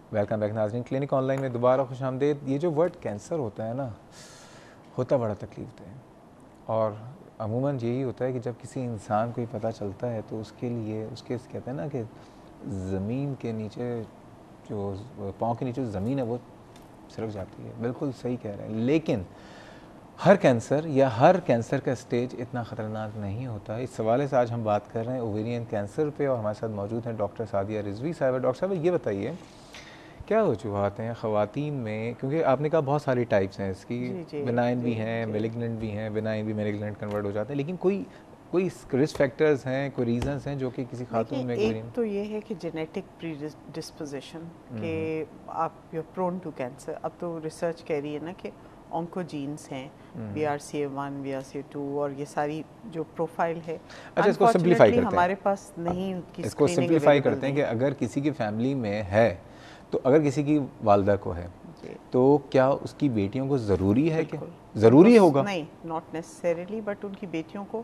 Welcome back नाज़रीन, clinic online में दोबारा खुशामदीद। ये जो वर्ड कैंसर होता है ना, होता बड़ा तकलीफ है और अमूमन यही होता है कि जब किसी इंसान को ही पता चलता है तो उसके लिए उसके कहते हैं ना कि ज़मीन के नीचे जो पाँव के नीचे ज़मीन है वो सिरक जाती है। बिल्कुल सही कह रहे हैं, लेकिन हर कैंसर या हर कैंसर का स्टेज इतना ख़तरनाक नहीं होता। इस सवाल से आज हम बात कर रहे हैं ओवेरियन कैंसर पे और हमारे साथ मौजूद हैं डॉक्टर सादिया रिजवी साहब। डॉक्टर साहब ये बताइए क्या वजूहत हैं ख़वातीन में, क्योंकि आपने कहा बहुत सारी टाइप्स हैं इसकी, बिनाइन भी हैं, मेलिग्नेंट भी हैं, बिनाइन भी मेलिग्नेंट कन्वर्ट हो जाते हैं, लेकिन कोई रिस्क फैक्टर्स हैं, कोई रीजंस हैं जो कि किसी खातून में एक तो ये है कि जेनेटिक प्रीडिस्पोजिशन कि आप यू प्रोन टू कैंसर। अब तो रिसर्च कह रही है ना कि ऑन्कोजीन्स हैं, BRCA1, BRCA2 और ये सारी जो प्रोफाइल है। अच्छा, इसको सिंप्लीफाई करते हैं, हमारे पास नहीं इसको सिंप्लीफाई करते हैं कि अगर किसी की फैमिली में है, तो अगर किसी की वालदा को है तो क्या उसकी बेटियों को ज़रूरी है कि ज़रूरी होगा? नहीं, नॉट नेसेसरीली, बट उनकी बेटियों को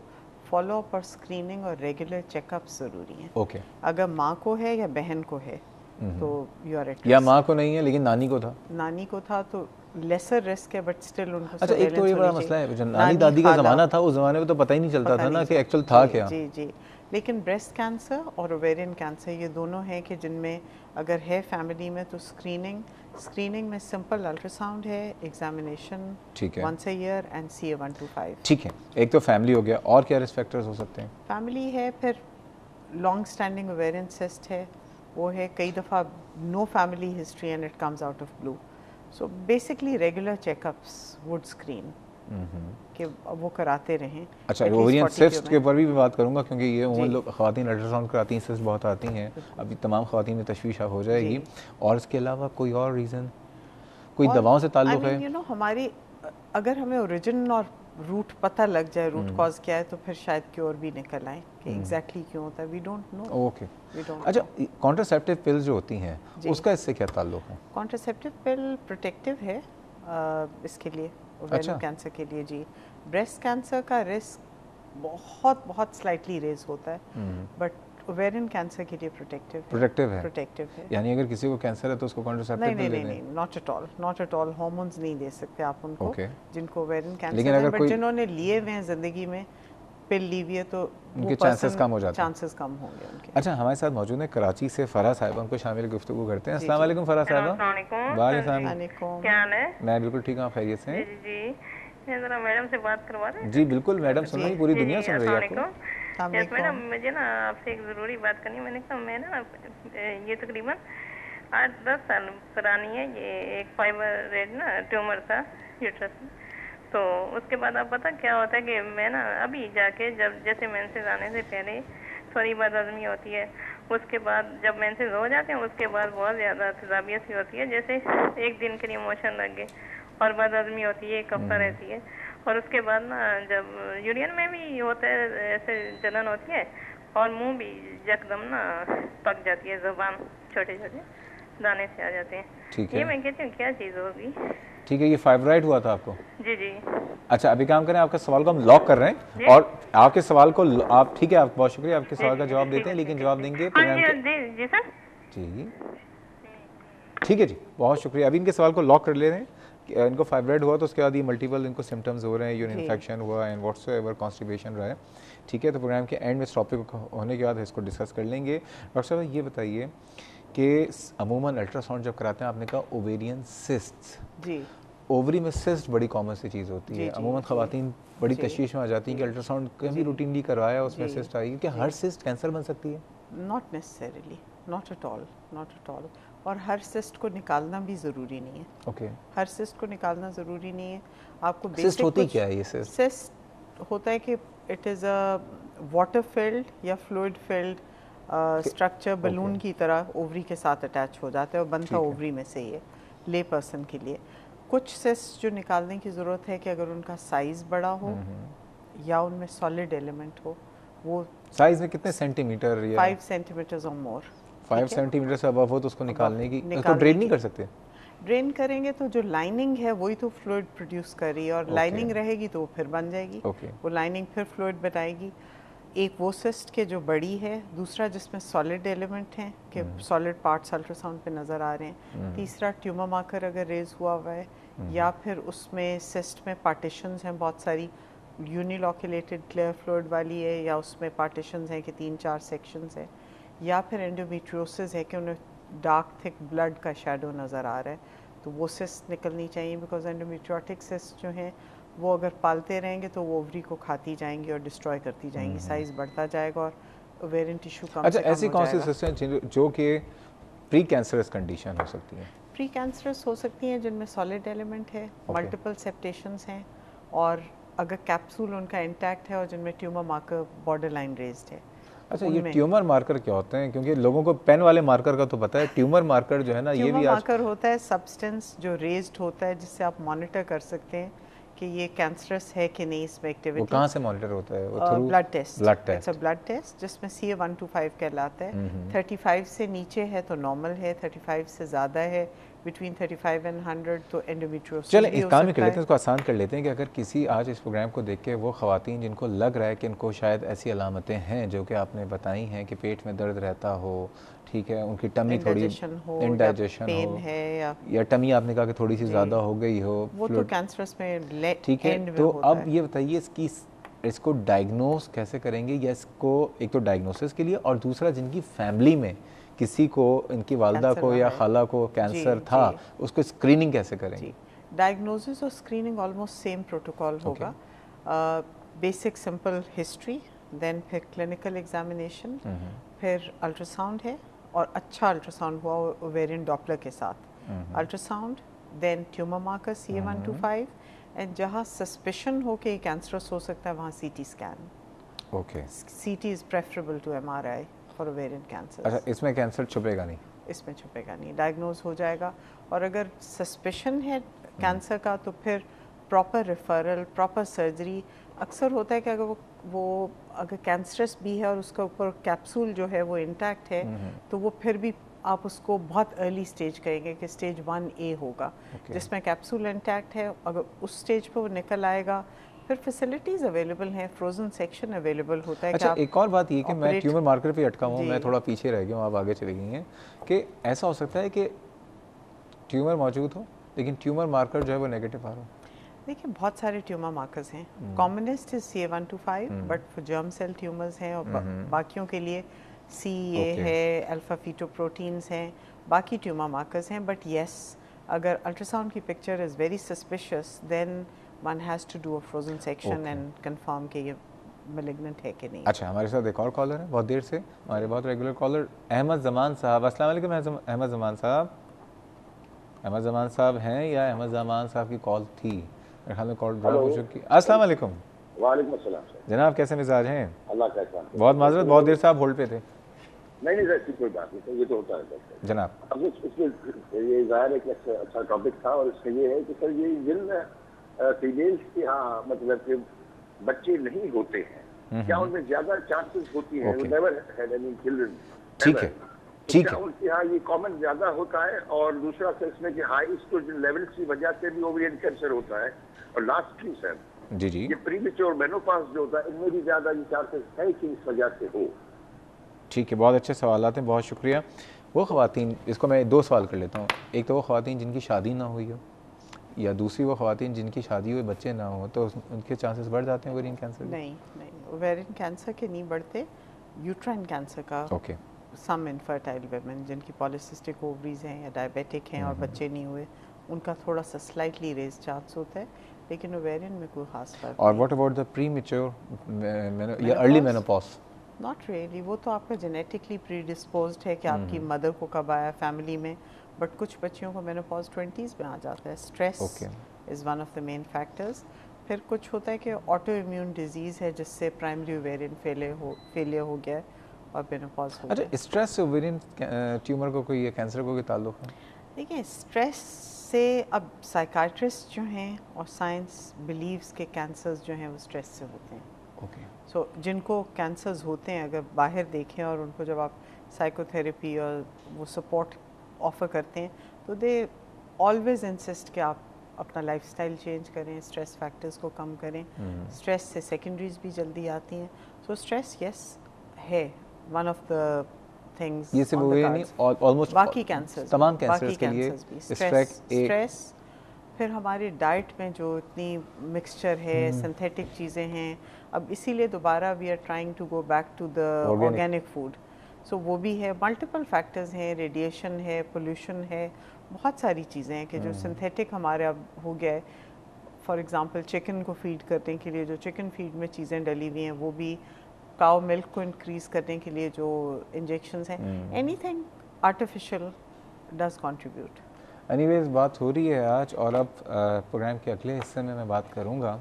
फॉलो अप और स्क्रीनिंग और रेगुलर चेकअप ज़रूरी है। ओके। अगर माँ को है या बहन को है तो यू आर एट, या माँ को नहीं है लेकिन नानी को था तो लेसर रिस्क है, बट स्टिल उनको। अच्छा, एक तो ये बड़ा मसला है, जो नानी दादी का ज़माना था उस ज़माने में तो पता ही नहीं चलता था ना कि एक्चुअल था क्या। जी जी। लेकिन ब्रेस्ट कैंसर और ओवेरियन कैंसर ये दोनों हैं कि जिनमें अगर है फैमिली में तो स्क्रीनिंग में सिंपल अल्ट्रासाउंड है, एग्जामिनेशन ठीक है, once a year and CA125। ठीक है, एक तो फैमिली हो गया, और क्या रिस्क फैक्टर्स हो सकते हैं? फैमिली है, फिर लॉन्ग स्टैंडिंग ओवेरियन सिस्ट है, वो है, कई दफ़ा no family history and it comes out of blue. So basically regular checkups would screen कि वो कराते रहें। अच्छा, ओवेरियन सिस्ट के ऊपर भी मैं बात करूंगा क्योंकि ये उन लोग ख़वातीन अल्ट्रासाउंड कराती हैं, सिस्ट बहुत आती हैं, अभी तमाम ख़वातीन में तशवीश हो जाएगी। और इसके अलावा कोई और रीज़न, कोई दवाओं से ताल्लुक़ है? यू नो हमारी, अगर हमें ओरिजिन और रूट पता लग जाए, रूट कॉज क्या है, तो फिर शायद क्योर भी निकल आए कि एग्जैक्टली क्यों होता है। We don't know. ओके। अच्छा, कॉन्ट्रासेप्टिव पिल्स जो होती हैं उसका इससे क्या ताल्लुक़ है? कॉन्ट्रासेप्टिव पिल प्रोटेक्टिव है इसके लिए, ओवेरियन कैंसर के लिए। जी, ब्रेस्ट कैंसर का रिस्क बहुत बहुत स्लाइटली रेज होता है, बट ओवेरियन कैंसर के लिए प्रोटेक्टिव है। यानी अगर किसी को कैंसर है तो उसको कॉन्ट्रासेप्टिव पिल देना है? नहीं, नॉट एट ऑल। हार्मोन्स नहीं दे सकते आप उनको, जिनको ओवेरियन कैंसर लेकिन अगर बट जिन्होंने लिए हुए हैं ज़िंदगी में पिल ली हुई है तो उनके चांसेस कम हो जाते हैं। चांसेस कम होंगे उनके। अच्छा, हमारे साथ मौजूद है कराची से फराह साहिबा, उनको शामिल गुफ्तगू करते हैं। अस्सलाम वालेकुम फराह साहिबा। वालेकुम। क्या हाल है? मैं बिल्कुल ठीक हूँ, आप खैरियत से हैं? जी, मैं ज़रा मैडम से बात करवा रहे हैं। जी बिल्कुल, मैडम सुन रही, पूरी दुनिया सुन रही है आपको। यस मैडम, मुझे ना आपसे एक ज़रूरी बात करनी है। मैंने कहा मैं ना ये तकरीबन 8-10 साल पुरानी है, ये एक फाइब्रॉइड ना ट्यूमर था यूट्रस में। तो उसके बाद अब पता क्या होता है कि मैं ना अभी जाके जब जैसे मेंसेस आने से पहले थोड़ी बदहज़मी होती है, उसके बाद जब मेंसेस हो जाते हैं उसके बाद बहुत ज़्यादा तेज़ाबियत सी होती है, जैसे एक दिन के लिए मोशन लग गए और बदहज़मी होती है, एक हफ्ता रहती है। और उसके बाद ना जब यूरियन में भी होता है, ऐसे जलन होती है और मुंह भी यकदम ना पक जाती है, ज़ुबान छोटे छोटे दाने से आ जाते हैं। ठीक है, ये मैं कहती हूँ क्या चीज़ होगी? ठीक है, ये फाइब्रॉइड हुआ था आपको? जी जी। अच्छा, अभी काम करें, आपके सवाल को हम लॉक कर रहे हैं और आपके सवाल को आप, ठीक है, आप बहुत शुक्रिया, आपके सवाल का जवाब देते हैं, लेकिन जवाब देंगे प्रोग्राम के। जी सर। जी ठीक है जी, बहुत शुक्रिया। अभी इनके सवाल को लॉक कर ले रहे हैं। इनको फाइब्रॉइड हुआ तो उसके बाद ये मल्टीपल इनको सिम्टम्स हो रहे हैं, यूरिन इन्फेक्शन हुआ एंड व्हाट्सोएवर कॉन्स्टिपेशन रहा है। ठीक है, तो प्रोग्राम के एंड में इस टॉपिक होने के बाद इसको डिस्कस कर लेंगे। डॉक्टर साहब ये बताइए कि अमूमन अल्ट्रासाउंड जब कराते हैं, आपने कहा ओवेरियन सिस्ट, जी, ओवरी में सिस्ट बड़ी कॉमन सी चीज़ होती है, अमूमन ख़वातीन बड़ी तशवीश में आ जाती हैं कि अल्ट्रासाउंड कभी रूटीनली करवाया उसमें सिस्ट आई, क्या हर सिस्ट कैंसर बन सकती है? Not necessarily, not at all. और हर सिस्ट को निकालना भी ज़रूरी नहीं है। ओके, हर सिस्ट को निकालना ज़रूरी नहीं है। आपको सिस्ट होती क्या है? ये सिस्ट होता है कि it is a water field या फ्लूइड फिल्ड स्ट्रक्चर, बलून की तरह ओवरी के साथ अटैच हो जाता है और बनता ओवरी में से ही है ले पर्सन के लिए। कुछ सिस्ट जो निकालने की ज़रूरत है कि अगर उनका साइज़ बड़ा हो या उनमें सॉलिड एलिमेंट हो, वो साइज़ में कितने सेंटीमीटर या 5 सेंटीमीटर और मोर, 5 सेंटीमीटर से अबव हो तो उसको निकालने की, उसको ड्रेन नहीं कर सकते? ड्रेन करेंगे तो जो लाइनिंग है वही तो फ्लूइड प्रोड्यूस कर रही है और लाइनिंग रहेगी तो वो फिर बन जाएगी, वो लाइनिंग फिर फ्लूइड बनाएगी। एक वो सिस्ट के जो बड़ी है, दूसरा जिसमें सॉलिड एलिमेंट हैं कि सॉलिड पार्ट्स अल्ट्रासाउंड पे नज़र आ रहे हैं, तीसरा ट्यूमर मार्कर अगर रेज हुआ हुआ है, या फिर उसमें सिस्ट में पार्टीशंस हैं बहुत सारी, यूनिलॉक्यूलेटेड क्लियर फ्लूइड वाली है, या उसमें पार्टीशंस हैं कि 3-4 सेक्शंस हैं, या फिर एंडोमेट्रियोसिस है कि उन्हें डार्क थिक ब्लड का शेडो नज़र आ रहा है, तो वो सिस्ट निकलनी चाहिए। बिकॉज एंडोमेट्रियोटिक सिस्ट जो हैं वो अगर पालते रहेंगे तो वो ओवरी को खाती जाएंगी और डिस्ट्रॉय करती जाएंगी, साइज बढ़ता जाएगा और ओवेरियन टिश्यू कम अच्छा, से कम ऐसी कौन सी सिस्ट हैं जो कि प्री कैंसरस कंडीशन हो सकती है? प्री कैंसरस हो सकती हैं जिनमें सॉलिड एलिमेंट है, मल्टीपल सेप्टेशंस हैं, और अगर कैप्सूल उनका इंटैक्ट है, और जिनमें tumour marker border line raised है। अच्छा, ये ट्यूमर मार्कर क्या होते हैं? क्योंकि लोगों को पेन वाले मार्कर का तो पता है, ट्यूमर मार्कर जो है ना, ये भी मार्कर होता है सब्सटेंस जो रेज्ड होता है, जिससे आप मॉनिटर कर सकते हैं कि ये कैंसरस है कि नहीं, इसमें एक्टिविटी। वो कहाँ से मॉनिटर होता है? वो through blood test. Blood test. It's a blood test जिसमें CA-125 कहलाता है। 35 से नीचे है तो नॉर्मल है, 35 से ज़्यादा है, बिटवीन 35 एंड 100 तो एंडोमेट्रियोसिस। चलें इस काम ही कर लेते हैं, इसको आसान कर लेते हैं कि अगर किसी आज इस प्रोग्राम को देख के वो ख़वातीन जिनको लग रहा है कि इनको शायद ऐसी अलामतें हैं जो कि आपने बताई हैं कि पेट में दर्द रहता हो, ठीक है, उनकी टमी थोड़ी इंडाइजेशन हो, या टमी आपने कहा कि थोड़ी सी ज़्यादा हो गई हो, वो तो कैंसरस में ठीक है, तो अब ये बताइए इसको डायग्नोस कैसे करेंगे, या इसको एक तो डायग्नोसिस के लिए, और दूसरा जिनकी फैमिली में किसी को, इनकी वालदा को या खाला को कैंसर था, उसको स्क्रीनिंग कैसे करेंगे? डायग्नोसिस और स्क्रीनिंग ऑलमोस्ट सेम प्रोटोकॉल होगा। बेसिक सिंपल हिस्ट्री, देन फिर क्लिनिकल एग्जामिनेशन, फिर अल्ट्रासाउंड है, और अच्छा अल्ट्रासाउंड हुआ ओवेरियन डॉपलर के साथ, ultrasound, then tumour marker CA-125, and जहाँ सस्पिशन हो कि कैंसरस हो सकता है वहाँ CT scan. Okay, CT is preferable to MRI for ovarian cancer. अच्छा, इसमें कैंसर छुपेगा नहीं? इसमें छुपेगा नहीं, डायग्नोज हो जाएगा। और अगर सस्पिशन है कैंसर का तो फिर प्रॉपर रेफरल, प्रॉपर सर्जरी। अक्सर होता है कि अगर वो अगर कैंसरस भी है और उसका ऊपर कैप्सूल जो है वो इंटैक्ट है, तो वो फिर भी आप उसको बहुत अर्ली स्टेज कहेंगे कि स्टेज 1A होगा, जिसमें कैप्सूल इंटैक्ट है। अगर उस स्टेज पे वो निकल आएगा, फिर फैसिलिटीज़ अवेलेबल हैं, फ्रोजन सेक्शन अवेलेबल होता है। अच्छा, एक और बात ये कि मैं ट्यूमर मार्कर पे अटका हूँ, मैं थोड़ा पीछे रह गया हूँ, आप आगे चली गई हैं, कि ऐसा हो सकता है कि ट्यूमर मौजूद हो लेकिन ट्यूमर मार्कर जो है वो नेगेटिव आ रहा हो? देखिए, बहुत सारे ट्यूमर मार्कर्स हैं। Commonest is CA-125, but for germ cell tumours हैं, और बाकियों के लिए CEA है, अल्फा फीटोप्रोटीन्स हैं, बाकी ट्यूमर मार्कर्स हैं। बट येस, अगर अल्ट्रासाउंड की picture is very suspicious, then one has to do a frozen section and confirm कि ये मैलिग्नेंट है कि नहीं। अच्छा, हमारे साथ एक और कॉलर है बहुत देर से, हमारे बहुत रेगुलर कॉलर अहमद जमान साहब। अस्सलाम वालेकुम अहमद जमान साहब। अहमद जमान साहब हैं या अहमद जमान साहब की कॉल थी? मेरे ख्याल में कॉल ड्रॉप हो चुकी। अस्सलाम वालेकुम। वालेकुम अस्सलाम जनाब, कैसे मिजाज हैं? अल्लाह का एहसान। बहुत माजरत, बहुत देर से आप होल्ड पे थे। नहीं ऐसी कोई बात नहीं, तो ये तो होता है जनाब। अब इसमें ये ज़ाहिर है कि अच्छा टॉपिक था, और इसका ये है कि सर ये जिन फीमेल्स के यहाँ मतलब कि बच्चे नहीं होते हैं, क्या उनमें ज़्यादा चांसेस होती हैं? नेवर हैड एनी चिल्ड्रन, ठीक है, ठीक है, उनके यहाँ ये कॉमन ज़्यादा होता है? और दूसरा सर इसमें कि हाई एस्ट्रोजन लेवल्स की वजह से भी ओवेरियन कैंसर होता है? और लास्टली सर जी जी, ये प्रीमेच्योर मेनोपॉज जो होता है, इनमें भी ज़्यादा ये चांसेस है कि इस वजह से हो? ठीक है, बहुत अच्छे सवाल हैं, बहुत शुक्रिया। वो ख़वातीन, इसको मैं 2 सवाल कर लेता हूँ। एक तो वो ख़वातीन जिनकी शादी ना हुई हो, या दूसरी वो ख़वातीन जिनकी शादी हुई बच्चे ना हो, तो उनके चांसेस बढ़ जाते हैं ओवेरियन कैंसर? नहीं, ओवेरियन कैंसर के नहीं बढ़ते, यूट्राइन कैंसर का। ओके, सम इनफर्टाइल वुमेन जिनकी पॉलिसिस्टिक ओवरीज हैं या डायबिटिक हैं और बच्चे नहीं हुए, उनका थोड़ा सा स्लाइटली रेज चांस होता है, लेकिन ओवेरियन में कोई खास फर्क। और व्हाट अबाउट द प्रीमेच्योर या अर्ली मेनोपॉज? नॉट रियली, वो तो आपका जेनेटिकली प्रीडिस्पोज्ड है कि आपकी मदर को कब आया फैमिली में, बट कुछ बच्चियों को मेनोपॉज 20s में आ जाता है। Stress is one of the main factors. फिर कुछ होता है कि ऑटो इम्यून डिजीज़ है जिससे प्राइमरी ओवेरियन फेलियर हो गया है और मेनोपॉज हो गया। अच्छा, स्ट्रेस से ओवेरियन ट्यूमर को कोई या कैंसर को कोई ताल्लुक है? देखिए, स्ट्रेस से अब साइकाट्रिस्ट जो हैं और साइंस बिलीव्स के कैंसर्स जो हैं वो स्ट्रेस से होते हैं। ओके, सो जिनको कैंसर्स होते हैं, अगर बाहर देखें और उनको जब आप साइकोथेरेपी और वो सपोर्ट ऑफ़र करते हैं, तो दे ऑलवेज इंसिस्ट कि आप अपना लाइफस्टाइल चेंज करें, स्ट्रेस फैक्टर्स को कम करें। स्ट्रेस से सेकेंडरीज भी जल्दी आती हैं। सो स्ट्रेस यस है वन ऑफ द थिंग्स। ये सिर्फ वो ये नहीं, ऑलमोस्ट बाकी कैंसर्स, तमाम कैंसर्स के लिए स्ट्रेस। फिर हमारी डाइट में जो इतनी मिक्सचर है, सिंथेटिक चीज़ें हैं, अब इसीलिए दोबारा we are trying to go back to the organic food. So वो भी है, मल्टीपल फैक्टर्स हैं, रेडिएशन है, पोल्यूशन है, बहुत सारी चीज़ें हैं कि जो सिंथेटिक हमारे अब हो गया है। फॉर एग्जांपल चिकन को फीड करने के लिए जो चिकन फीड में चीज़ें डली हुई हैं, वो भी काउ मिल्क को इंक्रीज़ करने के लिए जो इंजेक्शंस हैं, anything artificial does contribute. Anyways बात हो रही है आज, और अब प्रोग्राम के अगले हिस्से में मैं बात करूंगा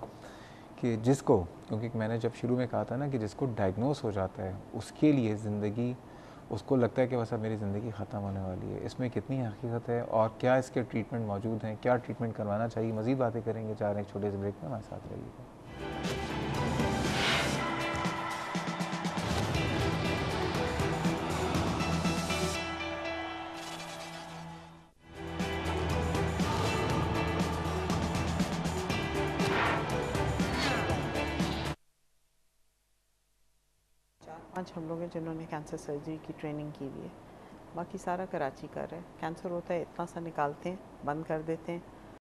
कि जिसको, क्योंकि मैंने जब शुरू में कहा था ना कि जिसको डायग्नोस हो जाता है उसके लिए ज़िंदगी, उसको लगता है कि बस अब मेरी ज़िंदगी ख़त्म होने वाली है, इसमें कितनी हकीकत है और क्या इसके ट्रीटमेंट मौजूद हैं, क्या ट्रीटमेंट करवाना चाहिए, मज़ीद बातें करेंगे। जा रहे हैं एक छोटे से ब्रेक में, हमारे साथ रहिएगा। आज हम लोग हैं जिन्होंने कैंसर सर्जरी की ट्रेनिंग की हुई है, बाकी सारा कराची कर रहे हैं। कैंसर होता है, इतना सा निकालते हैं, बंद कर देते हैं,